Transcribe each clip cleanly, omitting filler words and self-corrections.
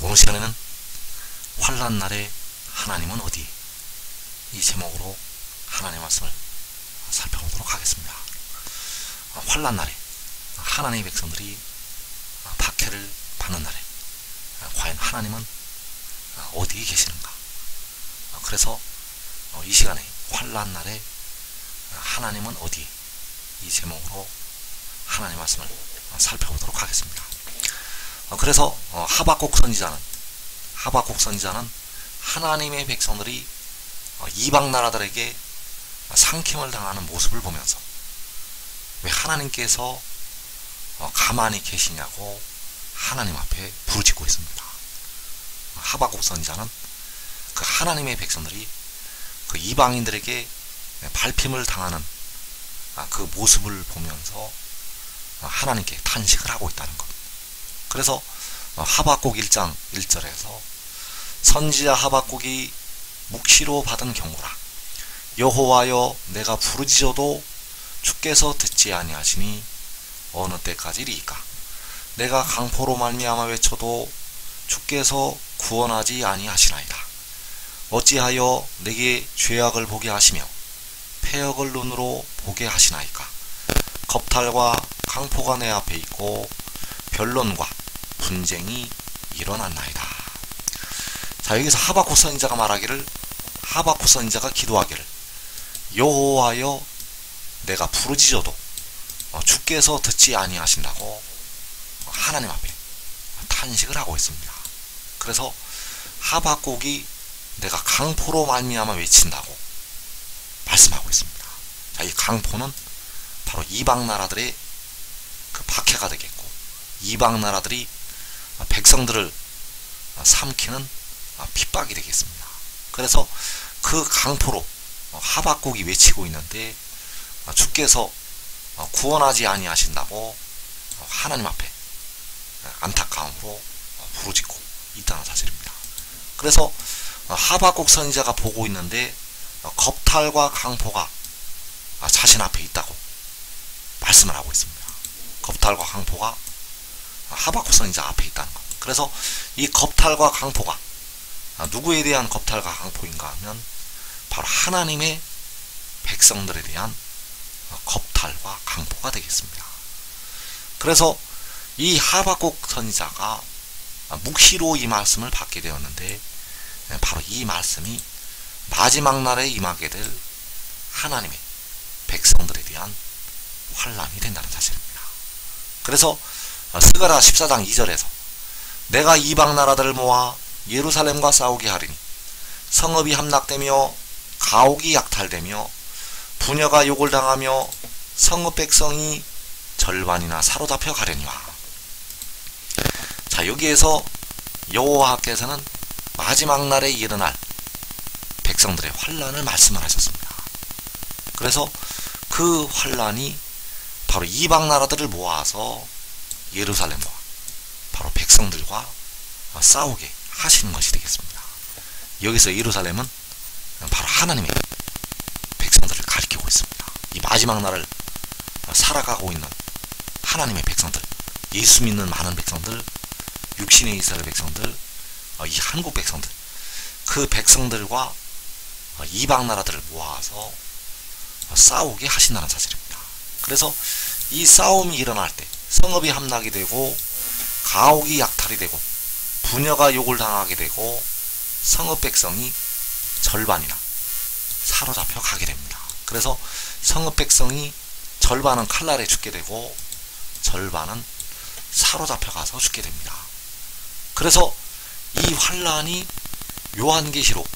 오늘 시간에는 환난 날에 하나님은 어디? 이 제목으로 하나님의 말씀을 살펴보도록 하겠습니다. 환난 날에 하나님의 백성들이 박해를 받는 날에 과연 하나님은 어디에 계시는가? 그래서 이 시간에 환난 날에 하나님은 어디? 이 제목으로 하나님의 말씀을 살펴보도록 하겠습니다. 그래서 하박국 선지자는 하나님의 백성들이 이방 나라들에게 상킴을 당하는 모습을 보면서 왜 하나님께서 가만히 계시냐고 하나님 앞에 부르짖고 있습니다. 하박국 선지자는 그 하나님의 백성들이 그 이방인들에게 밟힘을 당하는 그 모습을 보면서 하나님께 탄식을 하고 있다는 것. 그래서 하박국 1장 1절에서 선지자 하박국이 묵시로 받은 경고라. 여호와여, 내가 부르짖어도 주께서 듣지 아니하시니 어느 때까지리이까? 내가 강포로 말미암아 외쳐도 주께서 구원하지 아니하시나이다. 어찌하여 내게 죄악을 보게 하시며 패역을 눈으로 보게 하시나이까? 겁탈과 강포가 내 앞에 있고 변론과 분쟁이 일어났나이다. 자, 여기서 하박국 선지자가 하박국 선지자가 기도하기를, 여호와여, 내가 부르짖어도 주께서 듣지 아니하신다고 하나님 앞에 탄식을 하고 있습니다. 그래서 하박국이 내가 강포로 말미암아 외친다고 말씀하고 있습니다. 자, 이 강포는 바로 이방 나라들의 그 박해가 되겠고, 이방 나라들이 백성들을 삼키는 핍박이 되겠습니다. 그래서 그 강포로 하박국이 외치고 있는데 주께서 구원하지 아니하신다고 하나님 앞에 안타까움으로 부르짖고 있다는 사실입니다. 그래서 하박국 선지자가 보고 있는데 겁탈과 강포가 자신 앞에 있다고 말씀을 하고 있습니다. 겁탈과 강포가 하박국 선지자 앞에 있다는 것. 그래서 이 겁탈과 강포가 누구에 대한 겁탈과 강포인가 하면 바로 하나님의 백성들에 대한 겁탈과 강포가 되겠습니다. 그래서 이 하박국 선지자가 묵시로 이 말씀을 받게 되었는데 바로 이 말씀이 마지막 날에 임하게 될 하나님의 백성들에 대한 환난이 된다는 사실입니다. 그래서 스가랴 14장 2절에서 내가 이방 나라들을 모아 예루살렘과 싸우게 하리니 성읍이 함락되며 가옥이 약탈되며 부녀가 욕을 당하며 성읍 백성이 절반이나 사로잡혀 가려니와. 자, 여기에서 여호와께서는 마지막 날에 일어날 백성들의 환난을 말씀을 하셨습니다. 그래서 그 환난이 바로 이방 나라들을 모아서 예루살렘과 바로 백성들과 싸우게 하시는 것이 되겠습니다. 여기서 예루살렘은 바로 하나님의 백성들을 가리키고 있습니다. 이 마지막 날을 살아가고 있는 하나님의 백성들, 예수 믿는 많은 백성들, 육신의 이스라엘 백성들, 이 한국 백성들, 그 백성들과 이방 나라들을 모아서 싸우게 하신다는 사실입니다. 그래서 이 싸움이 일어날 때 성읍이 함락이 되고 가옥이 약탈이 되고 부녀가 욕을 당하게 되고 성읍 백성이 절반이나 사로잡혀 가게 됩니다. 그래서 성읍 백성이 절반은 칼날에 죽게 되고 절반은 사로잡혀 가서 죽게 됩니다. 그래서 이 환난이 요한계시록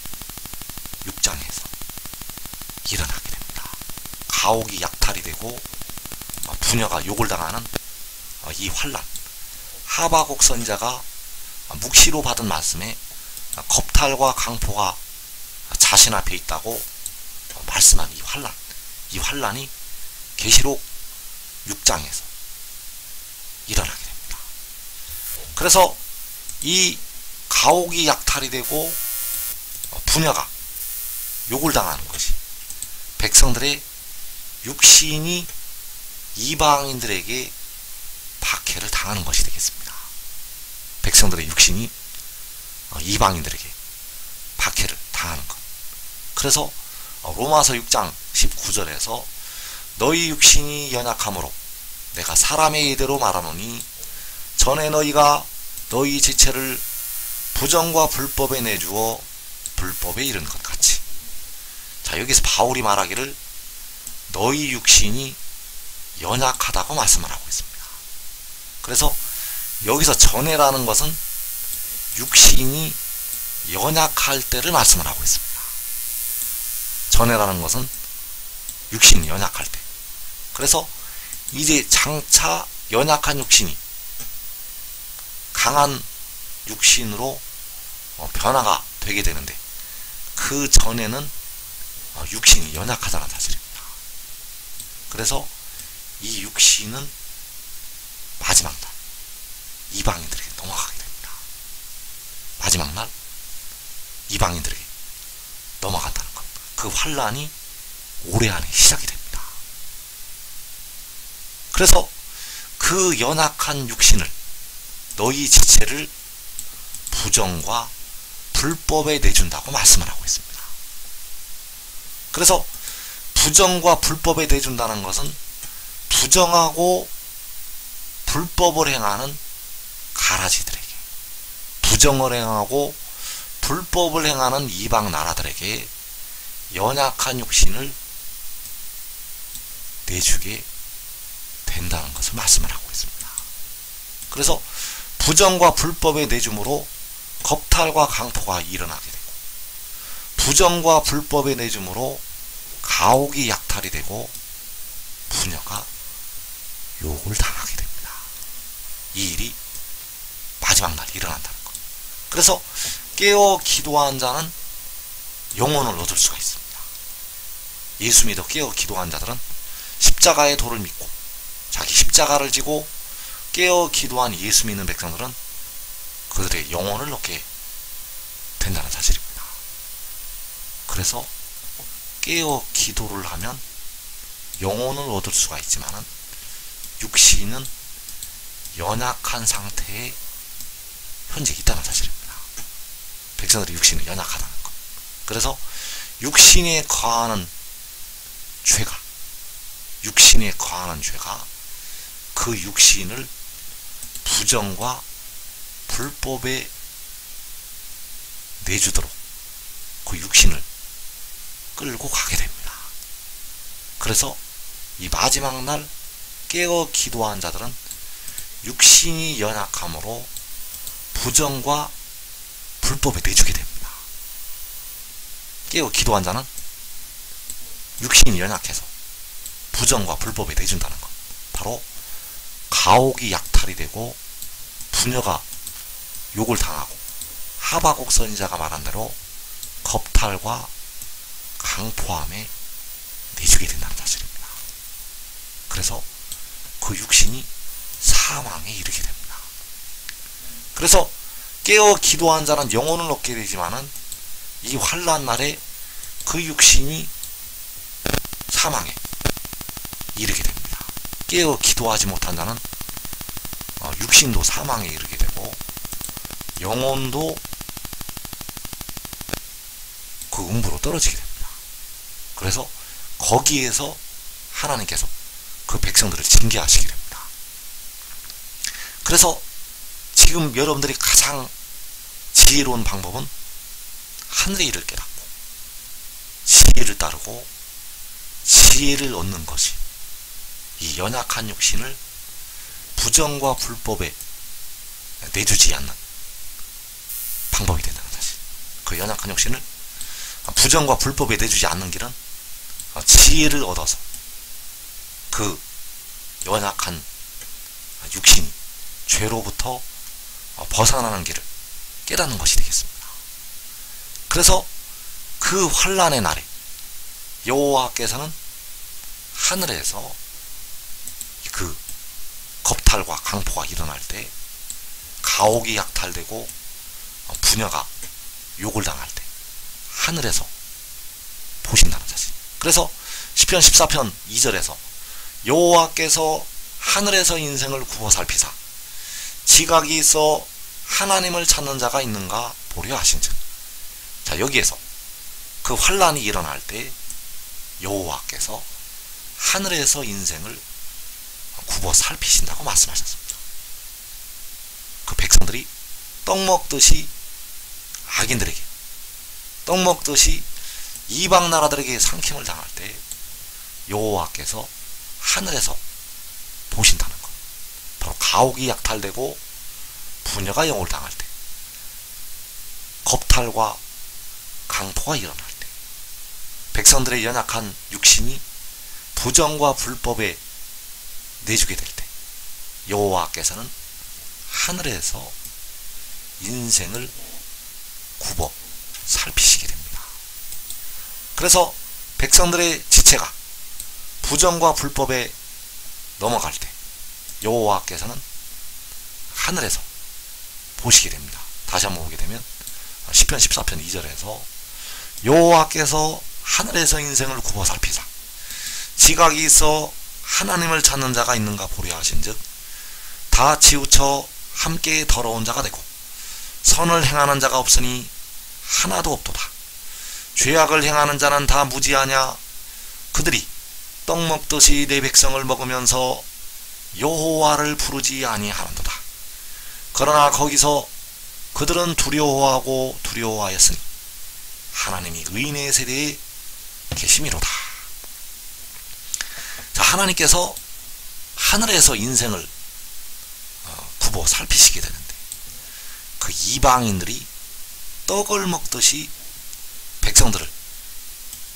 6장에서 일어나게 됩니다. 가옥이 약탈이 되고 부녀가 욕을 당하는 이 환난, 하박국 선지자가 묵시로 받은 말씀에 겁탈과 강포가 자신 앞에 있다고 말씀한 이 환난이 계시록 6장에서 일어나게 됩니다. 그래서 이 가옥이 약탈이 되고 부녀가 욕을 당하는 것이 백성들의 육신이 이방인들에게 박해를 당하는 것이 되겠습니다. 백성들의 육신이 이방인들에게 박해를 당하는 것. 그래서 로마서 6장 19절에서 너희 육신이 연약함으로 내가 사람의 이대로 말하노니 전에 너희가 너희 지체를 부정과 불법에 내주어 불법에 이른 것 같이. 자, 여기서 바울이 말하기를 너희 육신이 연약하다고 말씀을 하고 있습니다. 그래서 여기서 전에라는 것은 육신이 연약할 때를 말씀을 하고 있습니다. 전에라는 것은 육신이 연약할 때. 그래서 이제 장차 연약한 육신이 강한 육신으로 변화가 되게 되는데, 그 전에는 육신이 연약하다는 사실입니다. 그래서 이 육신은 마지막 날 이방인들에게 넘어가게 됩니다. 마지막 날 이방인들에게 넘어간다는 것. 그 환란이 올해 안에 시작이 됩니다. 그래서 그 연약한 육신을, 너희 지체를 부정과 불법에 내준다고 말씀을 하고 있습니다. 그래서 부정과 불법에 내준다는 것은 부정하고 불법을 행하는 가라지들에게, 부정을 행하고 불법을 행하는 이방 나라들에게 연약한 육신을 내주게 된다는 것을 말씀을 하고 있습니다. 그래서 부정과 불법에 내줌으로 겁탈과 강포가 일어나게 되고, 부정과 불법에 내줌으로 가옥이 약탈이 되고 부녀가 욕을 당하게 됩니다. 이 일이 마지막 날 일어난다는 것. 그래서 깨어 기도한 자는 영혼을 얻을 수가 있습니다. 예수 믿어 깨어 기도한 자들은 십자가의 도를 믿고 자기 십자가를 지고 깨어 기도한 예수 믿는 백성들은 그들의 영혼을 얻게 된다는 사실입니다. 그래서 깨어 기도를 하면 영혼을 얻을 수가 있지만은 육신은 연약한 상태에 현재 있다는 사실입니다. 백성들의 육신은 연약하다는 것. 그래서 육신에 거하는 죄가, 육신에 거하는 죄가 그 육신을 부정과 불법에 내주도록 그 육신을 끌고 가게 됩니다. 그래서 이 마지막 날 깨어 기도한 자들은 육신이 연약함으로 부정과 불법에 내주게 됩니다. 깨어 기도한 자는 육신이 연약해서 부정과 불법에 내준다는 것. 바로 가옥이 약탈이 되고 부녀가 욕을 당하고 하박국 선지자가 말한 대로 겁탈과 강포함에 내주게 된다는 사실입니다. 그래서 그 육신이 사망에 이르게 됩니다. 그래서 깨어 기도한 자는 영혼을 얻게 되지만은 이 환난 날에 그 육신이 사망에 이르게 됩니다. 깨어 기도하지 못한 자는 육신도 사망에 이르게 되고 영혼도 그 음부로 떨어지게 됩니다. 그래서 거기에서 하나님께서 그 백성들을 징계하시게 됩니다. 그래서 지금 여러분들이 가장 지혜로운 방법은 하늘의 일을 깨닫고 지혜를 따르고 지혜를 얻는 것이 이 연약한 육신을 부정과 불법에 내주지 않는 방법이 된다는 사실. 그 연약한 육신을 부정과 불법에 내주지 않는 길은 지혜를 얻어서 그 연약한 육신이 죄로부터 벗어나는 길을 깨닫는 것이 되겠습니다. 그래서 그 환난의 날에 여호와께서는 하늘에서 그 겁탈과 강포가 일어날 때 가옥이 약탈되고 부녀가 욕을 당할 때 하늘에서 보신다는 사실. 그래서 시편 14편 2절에서 여호와께서 하늘에서 인생을 굽어 살피사 지각이 있어 하나님을 찾는 자가 있는가 보려 하신즉. 자, 여기에서 그 환란이 일어날 때 여호와께서 하늘에서 인생을 굽어 살피신다고 말씀하셨습니다. 그 백성들이 떡 먹듯이 악인들에게, 떡 먹듯이 이방 나라들에게 삼킴을 당할 때 여호와께서 하늘에서 보신다는 것. 바로 가옥이 약탈되고 부녀가 영을 당할 때, 겁탈과 강포가 일어날 때, 백성들의 연약한 육신이 부정과 불법에 내주게 될 때 여호와께서는 하늘에서 인생을 굽어 살피시게 됩니다. 그래서 백성들의 지체가 부정과 불법에 넘어갈 때 여호와께서는 하늘에서 보시게 됩니다. 다시 한번 보게 되면 시편 14편 2절에서 여호와께서 하늘에서 인생을 굽어 살피사 지각이 있어 하나님을 찾는 자가 있는가 보려 하신즉 다 치우쳐 함께 더러운 자가 되고 선을 행하는 자가 없으니 하나도 없도다. 죄악을 행하는 자는 다 무지하냐. 그들이 떡 먹듯이 내 백성을 먹으면서 여호와를 부르지 아니하는도다. 그러나 거기서 그들은 두려워하고 두려워하였으니 하나님이 의인의 세대에 계심이로다. 자, 하나님께서 하늘에서 인생을 굽어 살피시게 되는데 그 이방인들이 떡을 먹듯이 백성들을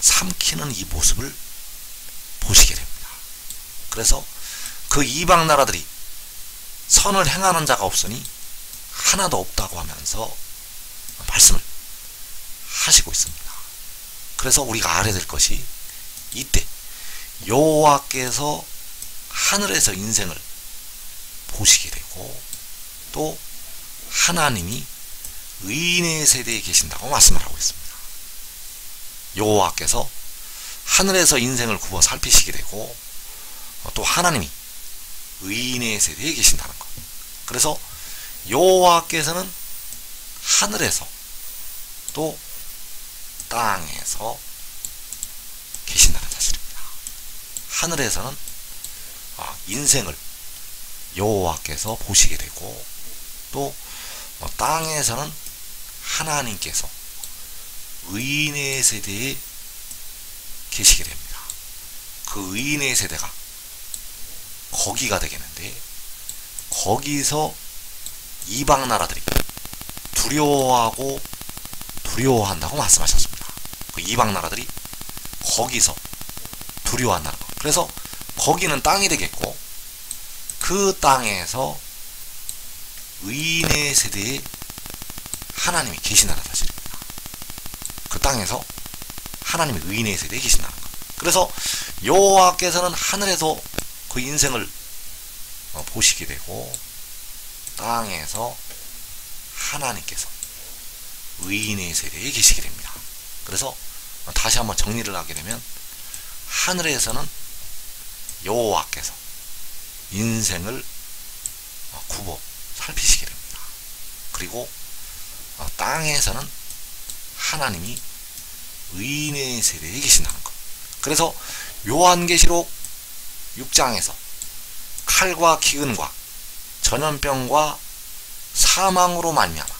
삼키는 이 모습을 보시게 됩니다. 그래서 그 이방 나라들이 선을 행하는 자가 없으니 하나도 없다고 하면서 말씀을 하시고 있습니다. 그래서 우리가 알아야 될 것이 이때 여호와께서 하늘에서 인생을 보시게 되고 또 하나님이 의인의 세대에 계신다고 말씀을 하고 있습니다. 여호와께서 하늘에서 인생을 굽어 살피시게 되고 또 하나님이 의인의 세대에 계신다는 것. 그래서 여호와께서는 하늘에서 또 땅에서 계신다는 사실입니다. 하늘에서는 인생을 여호와께서 보시게 되고 또 땅에서는 하나님께서 의인의 세대에 계시게 됩니다. 그 의인의 세대가 거기가 되겠는데 거기서 이방 나라들이 두려워하고 두려워한다고 말씀하셨습니다. 그 이방 나라들이 거기서 두려워한다는 것. 그래서 거기는 땅이 되겠고 그 땅에서 의인의 세대에 하나님이 계신다는 사실입니다. 그 땅에서 하나님이 의인의 세대에 계신다는 것. 그래서 여호와께서는 하늘에서 그 인생을 보시게 되고 땅에서 하나님께서 의인의 세대에 계시게 됩니다. 그래서 다시 한번 정리를 하게 되면 하늘에서는 여호와께서 인생을 굽어 살피시게 됩니다. 그리고 땅에서는 하나님이 의인의 세대에 계신다는 것. 그래서 요한계시록 6장에서 칼과 기근과 전염병과 사망으로 말미암아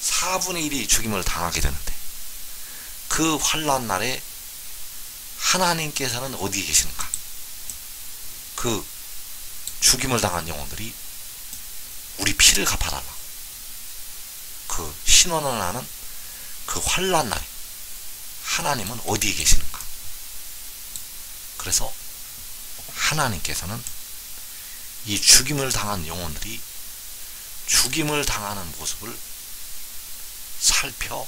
4분의 1이 죽임을 당하게 되는데 그 환난 날에 하나님께서는 어디에 계시는가? 그 죽임을 당한 영혼들이 우리 피를 갚아달라고 그 신원을 하는 그 환난 날에 하나님은 어디에 계시는가? 그래서 하나님께서는 이 죽임을 당한 영혼들이 죽임을 당하는 모습을 살펴보시고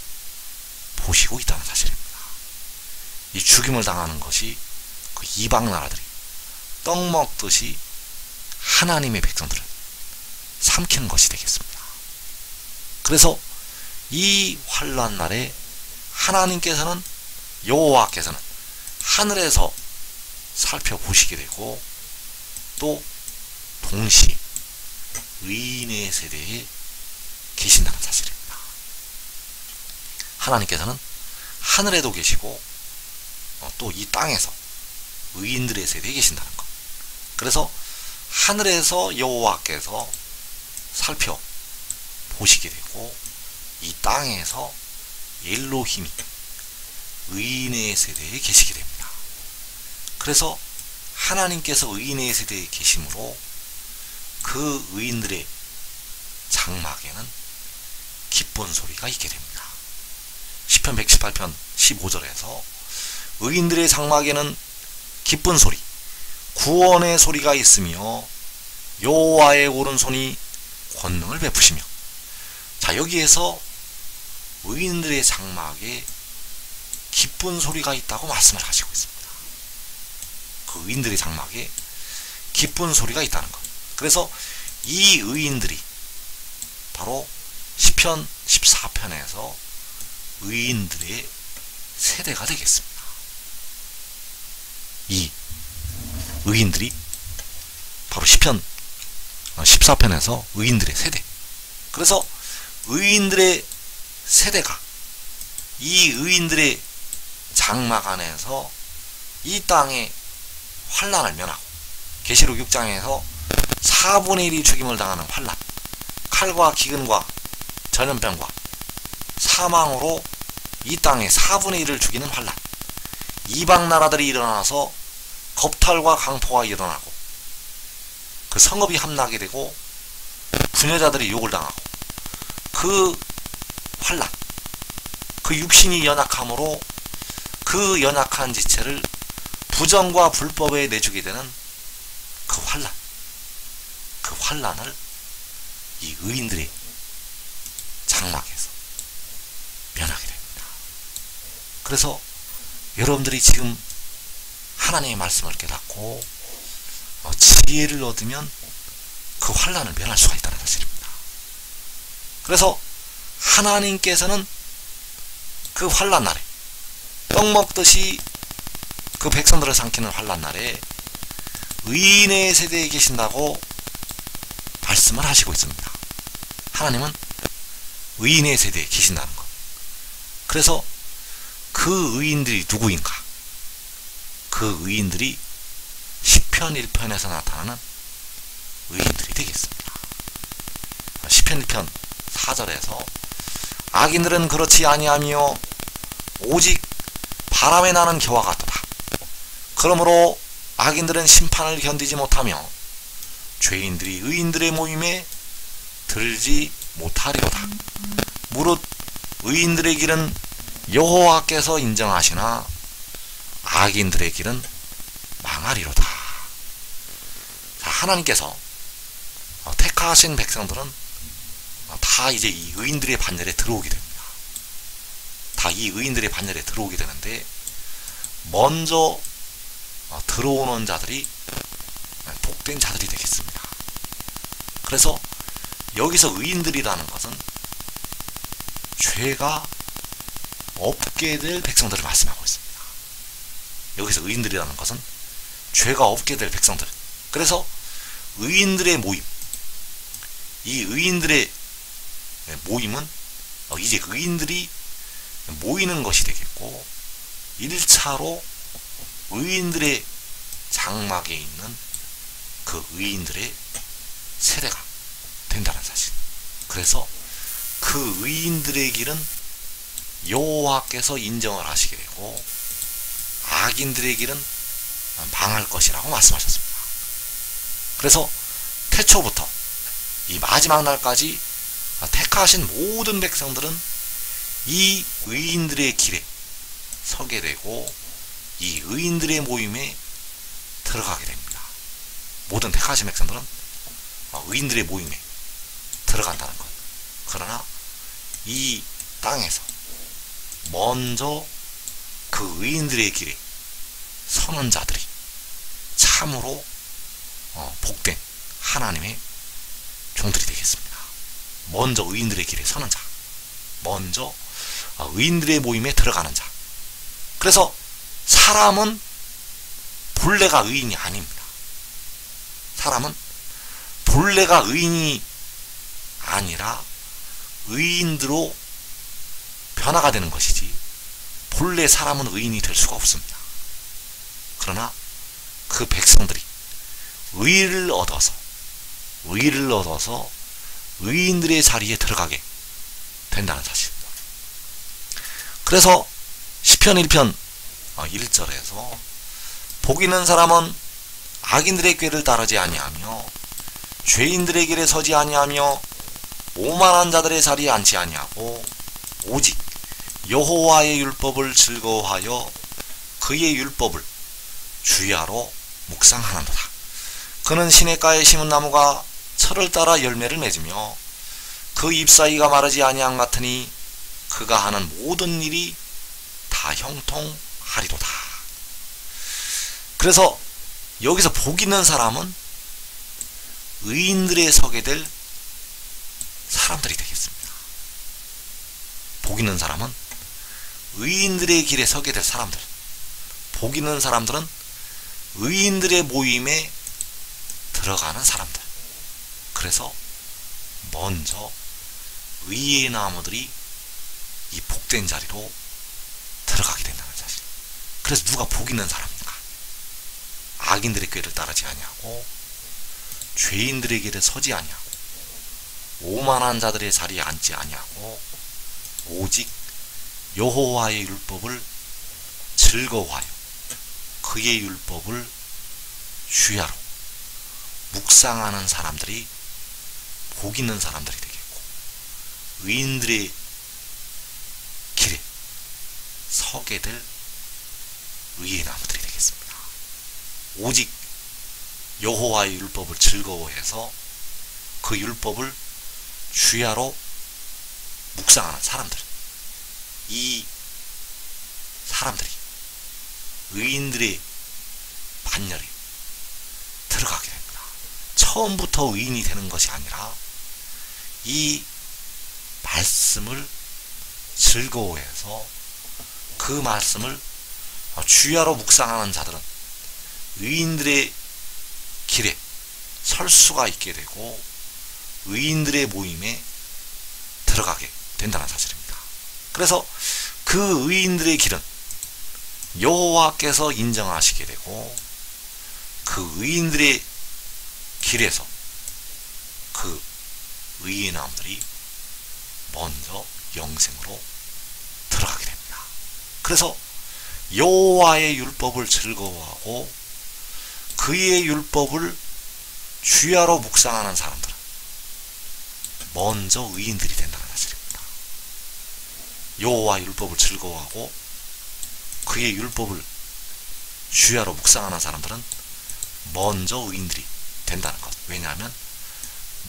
있다는 사실입니다. 이 죽임을 당하는 것이 그 이방 나라들이 떡 먹듯이 하나님의 백성들을 삼키는 것이 되겠습니다. 그래서 이 환난 날에 하나님께서는 여호와께서는 하늘에서 살펴보시게 되고 또 동시에 의인의 세대에 계신다는 사실입니다. 하나님께서는 하늘에도 계시고 또 이 땅에서 의인들의 세대에 계신다는 것. 그래서 하늘에서 여호와께서 살펴보시게 되고 이 땅에서 엘로힘이 의인의 세대에 계시게 됩니다. 그래서 하나님께서 의인의 세대에 계심으로 그 의인들의 장막에는 기쁜 소리가 있게 됩니다. 시편 118편 15절에서 의인들의 장막에는 기쁜 소리, 구원의 소리가 있으며 여호와의 오른손이 권능을 베푸시며. 자, 여기에서 의인들의 장막에 기쁜 소리가 있다고 말씀을 하시고 있습니다. 그 의인들의 장막에 기쁜 소리가 있다는 것. 그래서 이 의인들이 바로 시편 14편에서 의인들의 세대가 되겠습니다. 이 의인들이 바로 시편 14편에서 의인들의 세대. 그래서 의인들의 세대가 이 의인들의 장막 안에서 이 땅에 환난을 면하고, 계시록 6장에서 4분의 1이 죽임을 당하는 환난, 칼과 기근과 전염병과 사망으로 이 땅에 4분의 1을 죽이는 환난, 이방 나라들이 일어나서 겁탈과 강포가 일어나고 그 성읍이 함락이 되고 부녀자들이 욕을 당하고, 그 환난, 그 육신이 연약함으로 그 연약한 지체를 부정과 불법에 내주게 되는 그 환난, 그 환난을 이 의인들의 장막에서 면하게 됩니다. 그래서 여러분들이 지금 하나님의 말씀을 깨닫고 지혜를 얻으면 그 환난을 면할 수가 있다는 사실입니다. 그래서 하나님께서는 그 환난 날에 떡 먹듯이 그 백성들을 삼키는 환난 날에 의인의 세대에 계신다고 말씀을 하시고 있습니다. 하나님은 의인의 세대에 계신다는 것. 그래서 그 의인들이 누구인가? 그 의인들이 시편 1편에서 나타나는 의인들이 되겠습니다. 시편 1편 4절에서 악인들은 그렇지 아니하며 오직 바람에 나는 겨와 같도다. 그러므로 악인들은 심판을 견디지 못하며 죄인들이 의인들의 모임에 들지 못하리로다. 무릇 의인들의 길은 여호와께서 인정하시나 악인들의 길은 망하리로다. 자, 하나님께서 택하신 백성들은 다 이제 이 의인들의 반열에 들어오게 됩니다. 다 이 의인들의 반열에 들어오게 되는데, 먼저 들어오는 자들이 복된 자들이 되겠습니다. 그래서 여기서 의인들이라는 것은 죄가 없게 될 백성들을 말씀하고 있습니다. 여기서 의인들이라는 것은 죄가 없게 될 백성들. 그래서 의인들의 모임, 이 의인들의 모임은 이제 의인들이 모이는 것이 되겠고, 1차로 의인들의 장막에 있는 그 의인들의 세대가 된다는 사실. 그래서 그 의인들의 길은 여호와께서 인정을 하시게 되고 악인들의 길은 망할 것이라고 말씀하셨습니다. 그래서 태초부터 이 마지막 날까지 택하신 모든 백성들은 이 의인들의 길에 서게 되고 이 의인들의 모임에 들어가게 됩니다. 모든 택하신 백성들은 의인들의 모임에 들어간다는 것. 그러나 이 땅에서 먼저 그 의인들의 길에 서는 자들이 참으로 복된 하나님의 종들이 되겠습니다. 먼저 의인들의 길에 서는 자, 먼저 의인들의 모임에 들어가는 자. 그래서 사람은 본래가 의인이 아닙니다. 사람은 본래가 의인이 아니라 의인으로 변화가 되는 것이지 본래 사람은 의인이 될 수가 없습니다. 그러나 그 백성들이 의를 얻어서 의인들의 자리에 들어가게 된다는 사실입니다. 그래서 시편 1편 1절에서 복 있는 사람은 악인들의 꾀를 따르지 아니하며 죄인들의 길에 서지 아니하며 오만한 자들의 자리에 앉지 아니하고 오직 여호와의 율법을 즐거워하여 그의 율법을 주야로 묵상하는도다. 그는 시냇가에 심은 나무가 철을 따라 열매를 맺으며 그 잎사귀가 마르지 아니함 같으니 그가 하는 모든 일이 다 형통하리로다. 그래서 여기서 복 있는 사람은 의인들의 서게 될 사람들이 되겠습니다. 복 있는 사람은 의인들의 길에 서게 될 사람들. 복 있는 사람들은 의인들의 모임에 들어가는 사람들. 그래서 먼저 의의 나무들이 이 복된 자리로 들어가게 된다는 사실. 그래서 누가 복 있는 사람인가? 악인들의 꾀를 따르지 아니하고 죄인들의 길에 서지 아니하고 오만한 자들의 자리에 앉지 아니하고 오직 여호와의 율법을 즐거워하여 그의 율법을 주야로 묵상하는 사람들이 복 있는 사람들이 되겠고 의인들의 길에 서게 될 의의 나무들이 되겠습니다. 오직 여호와의 율법을 즐거워해서 그 율법을 주야로 묵상하는 사람들, 이 사람들이 의인들의 반열에 들어가게 됩니다. 처음부터 의인이 되는 것이 아니라 이 말씀을 즐거워해서 그 말씀을 주야로 묵상하는 자들은 의인들의 길에 설 수가 있게 되고 의인들의 모임에 들어가게 된다는 사실입니다. 그래서 그 의인들의 길은 여호와께서 인정하시게 되고 그 의인들의 길에서 그 의의 나무들이 먼저 영생으로 들어가게 됩니다. 그래서 여호와의 율법을 즐거워하고 그의 율법을 주야로 묵상하는 사람들은 먼저 의인들이 된다는 사실입니다. 여호와의 율법을 즐거워하고 그의 율법을 주야로 묵상하는 사람들은 먼저 의인들이 된다는 것. 왜냐하면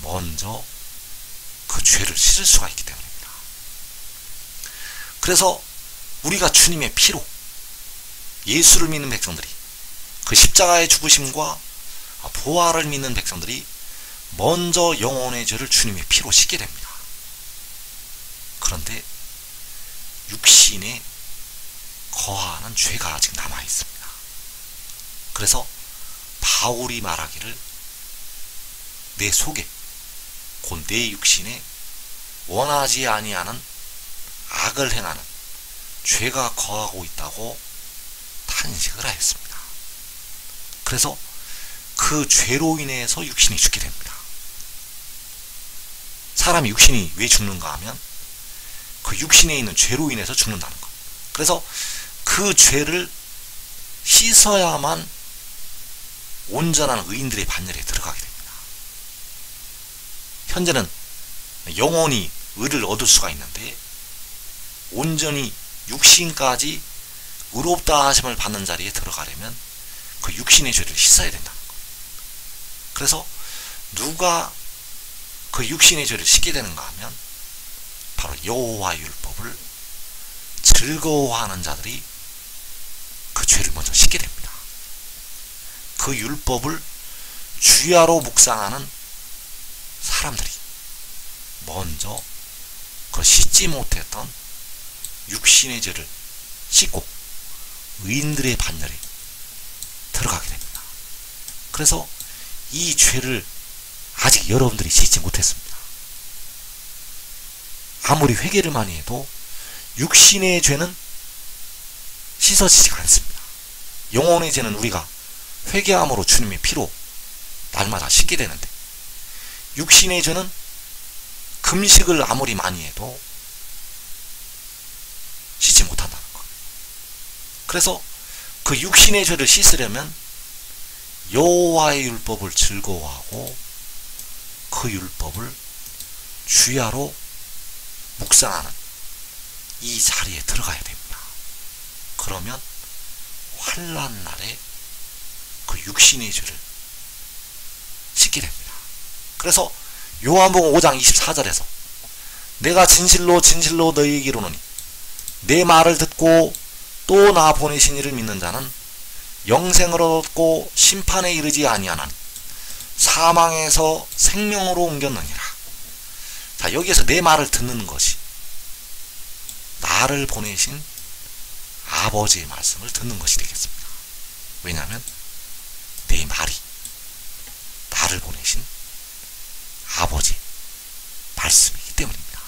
먼저 그 죄를 씻을 수가 있기 때문입니다. 그래서 우리가 주님의 피로 예수를 믿는 백성들이 그 십자가의 죽으심과 부활을 믿는 백성들이 먼저 영혼의 죄를 주님의 피로 씻게 됩니다. 그런데 육신에 거하는 죄가 아직 남아 있습니다. 그래서 바울이 말하기를 내 속에 곧 내 육신에 원하지 아니하는 악을 행하는 죄가 거하고 있다고 탄식을 하였습니다. 그래서 그 죄로 인해서 육신이 죽게 됩니다. 사람이 육신이 왜 죽는가 하면 그 육신에 있는 죄로 인해서 죽는다는 것. 그래서 그 죄를 씻어야만 온전한 의인들의 반열에 들어가게 됩니다. 현재는 영혼이 의를 얻을 수가 있는데 온전히 육신까지 의롭다 하심을 받는 자리에 들어가려면 그 육신의 죄를 씻어야 된다는 것. 그래서 누가 그 육신의 죄를 씻게 되는가 하면 바로 여호와의 율법을 즐거워하는 자들이 그 죄를 먼저 씻게 됩니다. 그 율법을 주야로 묵상하는 사람들이 먼저 그 씻지 못했던 육신의 죄를 씻고 의인들의 반열에 들어가게 됩니다. 그래서 이 죄를 아직 여러분들이 씻지 못했습니다. 아무리 회개를 많이 해도 육신의 죄는 씻어지지가 않습니다. 영혼의 죄는 우리가 회개함으로 주님의 피로 날마다 씻게 되는데, 육신의 죄는 금식을 아무리 많이 해도 씻지 못한다는 것. 그래서 그 육신의 죄를 씻으려면 여호와의 율법을 즐거워하고 그 율법을 주야로 묵상하는 이 자리에 들어가야 됩니다. 그러면 환난 날에 그 육신의 죄를 씻게 됩니다. 그래서 요한복음 5장 24절에서 내가 진실로 진실로 너희에게 이르노니 내 말을 듣고 또 나 보내신 이를 믿는 자는 영생을 얻고 심판에 이르지 아니하나니 사망에서 생명으로 옮겼느니라. 자, 여기에서 내 말을 듣는 것이 나를 보내신 아버지의 말씀을 듣는 것이 되겠습니다. 왜냐하면 내 말이 나를 보내신 아버지의 말씀이기 때문입니다.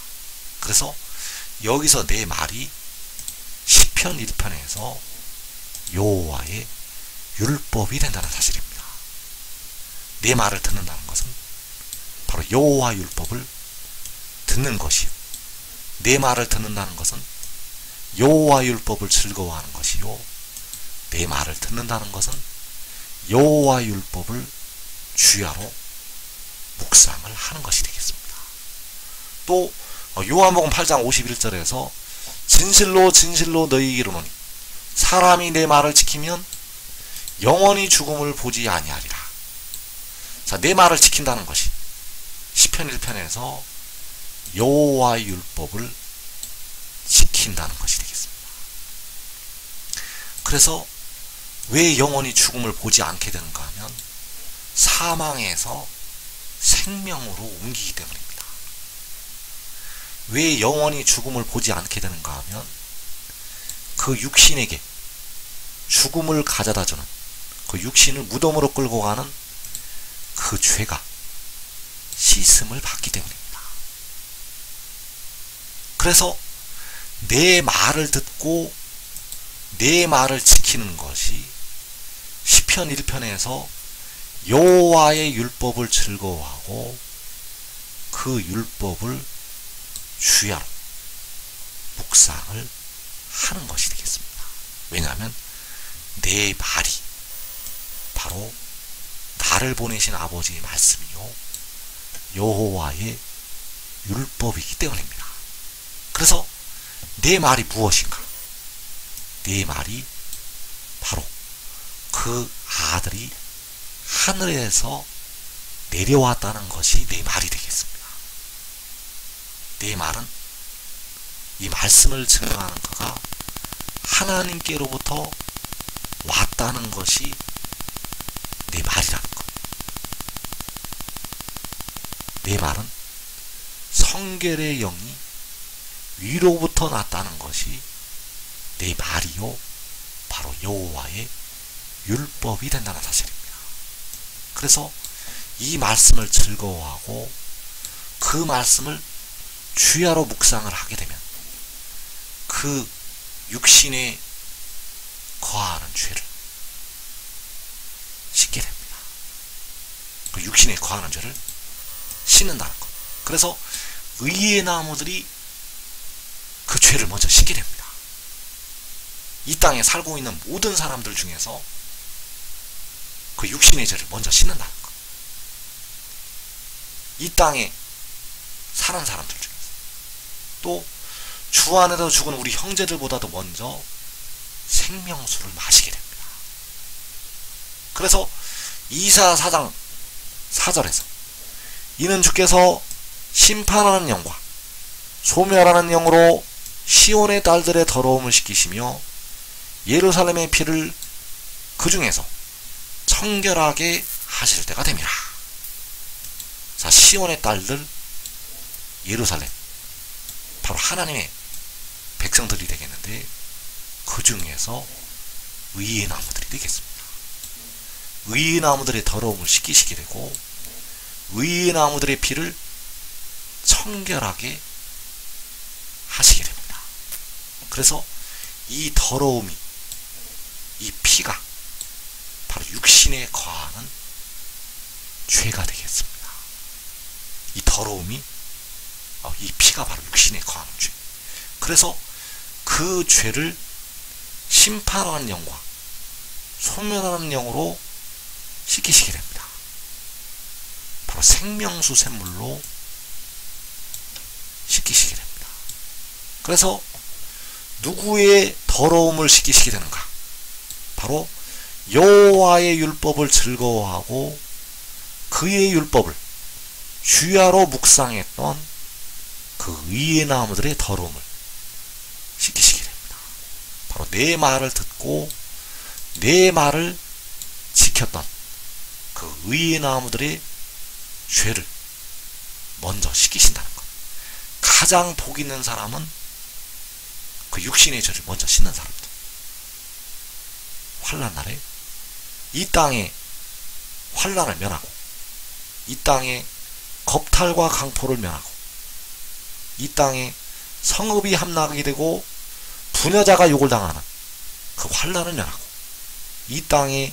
그래서 여기서 내 말이 시편 1편에서 여호와의 율법이 된다는 사실입니다. 내 말을 듣는다는 것은 바로 여호와 율법을 듣는 것이요, 내 말을 듣는다는 것은 여호와 율법을 즐거워하는 것이요, 내 말을 듣는다는 것은 여호와 율법을 주야로 묵상을 하는 것이 되겠습니다. 또 요한복음 8장 51절에서 진실로 진실로 너희에게 이르노니 사람이 내 말을 지키면 영원히 죽음을 보지 아니하리라. 자, 내 말을 지킨다는 것이 시편 1편에서 여호와의 율법을 지킨다는 것이 되겠습니다. 그래서 왜 영원히 죽음을 보지 않게 되는가 하면 사망에서 생명으로 옮기기 때문입니다. 왜 영원히 죽음을 보지 않게 되는가 하면 그 육신에게 죽음을 가져다주는, 그 육신을 무덤으로 끌고 가는 그 죄가 씻음을 받기 때문입니다. 그래서 내 말을 듣고 내 말을 지키는 것이 시편 1편에서 여호와의 율법을 즐거워하고 그 율법을 주야로 묵상을 하는 것이 되겠습니다. 왜냐하면 내 말이 바로 나를 보내신 아버지의 말씀이요 여호와의 율법이기 때문입니다. 그래서 내 말이 무엇인가? 내 말이 바로 그 아들이 하늘에서 내려왔다는 것이 내 말이 되겠습니다. 내 말은 이 말씀을 증거하는 그가 하나님께로부터 왔다는 것이 내 말이라는 것. 내 말은 성결의 영이 위로부터 났다는 것이 내 말이요 바로 여호와의 율법이 된다는 사실입니다. 그래서 이 말씀을 즐거워하고 그 말씀을 주야로 묵상을 하게 되면 그 육신에 거하는 죄를 씻게 됩니다. 그 육신에 거하는 죄를 씻는다는 것. 그래서 의의 나무들이 그 죄를 먼저 씻게 됩니다. 이 땅에 살고 있는 모든 사람들 중에서 그 육신의 죄를 먼저 씻는다는 것. 이 땅에 사는 사람들 중에서 또 주 안에서 죽은 우리 형제들보다도 먼저 생명수를 마시게 됩니다. 그래서 이사 4장 4절에서 이는 주께서 심판하는 영과 소멸하는 영으로 시온의 딸들의 더러움을 씻기시며 예루살렘의 피를 그 중에서 청결하게 하실 때가 됨이라. 자, 시온의 딸들, 예루살렘, 바로 하나님의 백성들이 되겠는데 그 중에서 의의 나무들이 되겠습니다. 의의 나무들의 더러움을 씻기시게 되고 의의 나무들의 피를 청결하게 그래서 이 더러움이, 이 피가 바로 육신에 거하는 죄가 되겠습니다. 이 더러움이, 이 피가 바로 육신에 거하는 죄. 그래서 그 죄를 심판하는 영과 소멸하는 영으로 씻기시게 됩니다. 바로 생명수 샘물로 씻기시게 됩니다. 그래서 누구의 더러움을 씻기시게 되는가? 바로 여호와의 율법을 즐거워하고 그의 율법을 주야로 묵상했던 그 의의 나무들의 더러움을 씻기시게 됩니다. 바로 내 말을 듣고 내 말을 지켰던 그 의의 나무들의 죄를 먼저 씻기신다는 것. 가장 복 있는 사람은 그 육신의 죄를 먼저 씻는 사람들. 환난 날에 이 땅에 환난을 면하고, 이 땅에 겁탈과 강포를 면하고, 이 땅에 성읍이 함락이 되고 부녀자가 욕을 당하는 그 환난을 면하고, 이 땅에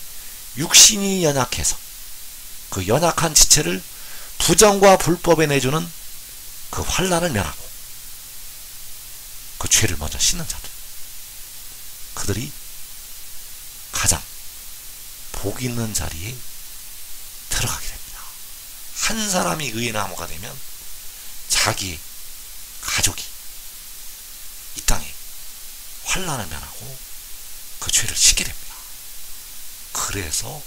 육신이 연약해서 그 연약한 지체를 부정과 불법에 내주는 그 환난을 면하고, 그 죄를 먼저 씻는 자들, 그들이 가장 복 있는 자리에 들어가게 됩니다. 한 사람이 의의 나무가 되면 자기의 가족이 이 땅에 환난을 면하고 그 죄를 씻게 됩니다. 그래서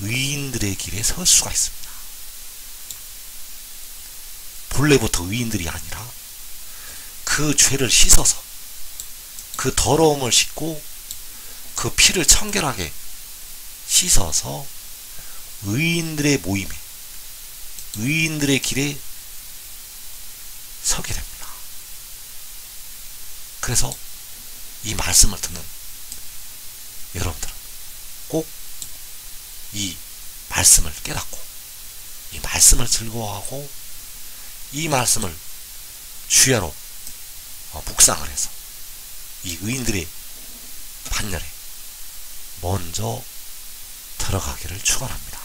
의인들의 길에 설 수가 있습니다. 본래부터 의인들이 아니라 그 죄를 씻어서, 그 더러움을 씻고 그 피를 청결하게 씻어서 의인들의 모임에, 의인들의 길에 서게 됩니다. 그래서 이 말씀을 듣는 여러분들은 꼭 이 말씀을 깨닫고, 이 말씀을 즐거워하고, 이 말씀을 주야로 묵상을 해서 이 의인들의 반열에 먼저 들어가기를 축원합니다.